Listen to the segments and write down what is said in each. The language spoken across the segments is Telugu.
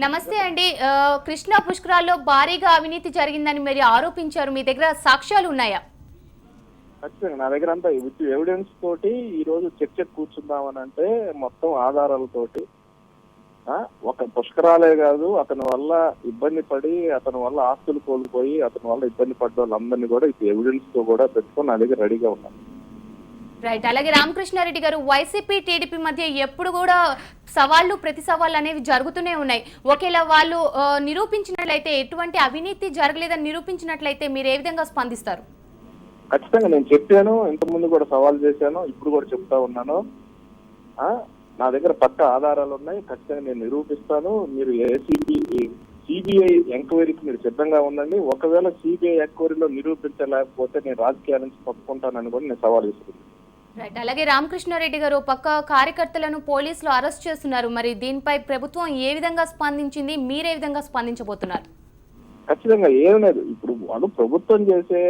నమస్తే అండి. కృష్ణా పుష్కరాల్లో భారీగా అవినీతి జరిగిందని మీరు ఆరోపించారు. మీ దగ్గర సాక్ష్యాలు ఉన్నాయా? ఖచ్చితంగా నా దగ్గర అంతా విత్ ఎవిడెన్స్ తోటి ఈ రోజు చర్చకు కూర్చుందామని అంటే మొత్తం ఆధారాలతోటి ఒక పుష్కరాలే కాదు, అతని వల్ల ఇబ్బంది పడి, అతని వల్ల ఆస్తులు కోల్పోయి, అతని వల్ల ఇబ్బంది పడ్డ వాళ్ళందరినీ కూడా ఇప్పుడు ఎవిడెన్స్ తో కూడా పెట్టుకొని నా దగ్గర రెడీగా ఉన్నాను. రైట్. అలాగే రామకృష్ణారెడ్డి గారు, వైసీపీ టీడీపీ మధ్య ఎప్పుడు కూడా సవాళ్లు ప్రతి సవాళ్ళు అనేవి జరుగుతూనే ఉన్నాయి. ఒకేలా వాళ్ళు నిరూపించినట్లయితే, ఎటువంటి అవినీతి జరగలేదని నిరూపించినట్లయితే మీరు ఏ విధంగా స్పందిస్తారు? ఖచ్చితంగా నేను చెప్పాను, ఇంతకుముందు కూడా సవాల్ చేశాను, ఇప్పుడు కూడా చెప్తా ఉన్నాను. నా దగ్గర పక్క ఆధారాలు ఉన్నాయి, ఖచ్చితంగా నేను నిరూపిస్తాను. మీరు సిబిఐ ఎంక్వైరీకి మీరు సిద్ధంగా ఉండండి. ఒకవేళ సిబిఐ ఎంక్వైరీలో నిరూపించలేకపోతే నేను రాజకీయాల నుంచి తప్పుకుంటానని కూడా నేను సవాల్ చేస్తున్నాను. రైట్. అలాగే రామకృష్ణారెడ్డి గారు, పక్క కార్యకర్తలను పోలీసులు అరెస్ట్ చేస్తున్నారు. మరి దీనిపై ప్రభుత్వం ఏ విధంగా స్పందించింది? మీరే విధంగా స్పందించబోతున్నారు? ఖచ్చితంగా ఏం లేదు. ఇప్పుడు వాళ్ళు ప్రభుత్వం చేసే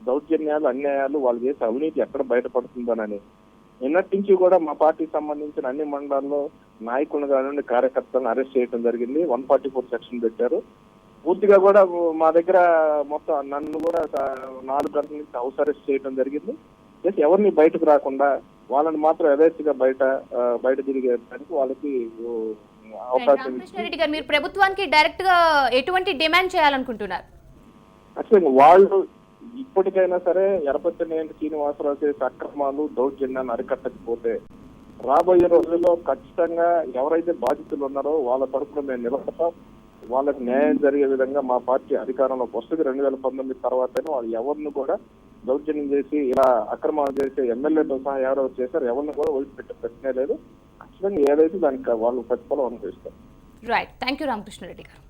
దౌర్జన్యాలు, అన్యాయాలు, వాళ్ళు చేసే అవినీతి ఎక్కడ బయటపడుతుందోనని నిన్నటి నుంచి కూడా మా పార్టీకి సంబంధించిన అన్ని మండలాల్లో నాయకులను కానివ్వండి, కార్యకర్తలను అరెస్ట్ చేయడం జరిగింది. 144 సెక్షన్ పెట్టారు. పూర్తిగా కూడా మా దగ్గర మొత్తం నన్ను కూడా 4 గంటల నుంచి హౌస్ అరెస్ట్ చేయడం జరిగింది. ఎవరిని బయటకు రాకుండా వాళ్ళని మాత్రం యథేచ్ఛగా బయట తిరిగేదానికి వాళ్ళకి అవకాశం. రామకృష్ణారెడ్డి గారు, మీరు ప్రభుత్వానికి డైరెక్ట్ గా ఎటువంటి డిమాండ్ చేయాలనుకుంటున్నారు? ఖచ్చితంగా వాళ్ళు ఇప్పటికైనా సరే ఎరపతినేని శ్రీనివాసరావు చేసే అక్రమాలు, దౌర్జన్యాన్ని అరికట్టకపోతే రాబోయే రోజుల్లో ఖచ్చితంగా ఎవరైతే బాధితులు ఉన్నారో వాళ్ళ తరఫున మేము నిలబడతాం. వాళ్ళకి న్యాయం జరిగే విధంగా మా పార్టీ అధికారంలోకి వస్తుంది. 2019 తర్వాతనే వాళ్ళు ఎవరిని కూడా దౌర్జన్యం చేసి ఇలా అక్రమాలు చేసే ఎమ్మెల్యేతో సహా ఎవరెవరు చేశారు ఎవరిని కూడా వదిలిపెట్టే ప్రశ్నే లేదు. ఖచ్చితంగా ఏదైతే దానికి వాళ్ళు ప్రతిఫలం అనుభవిస్తారు. రైట్. థ్యాంక్ యూ రామకృష్ణారెడ్డి గారు.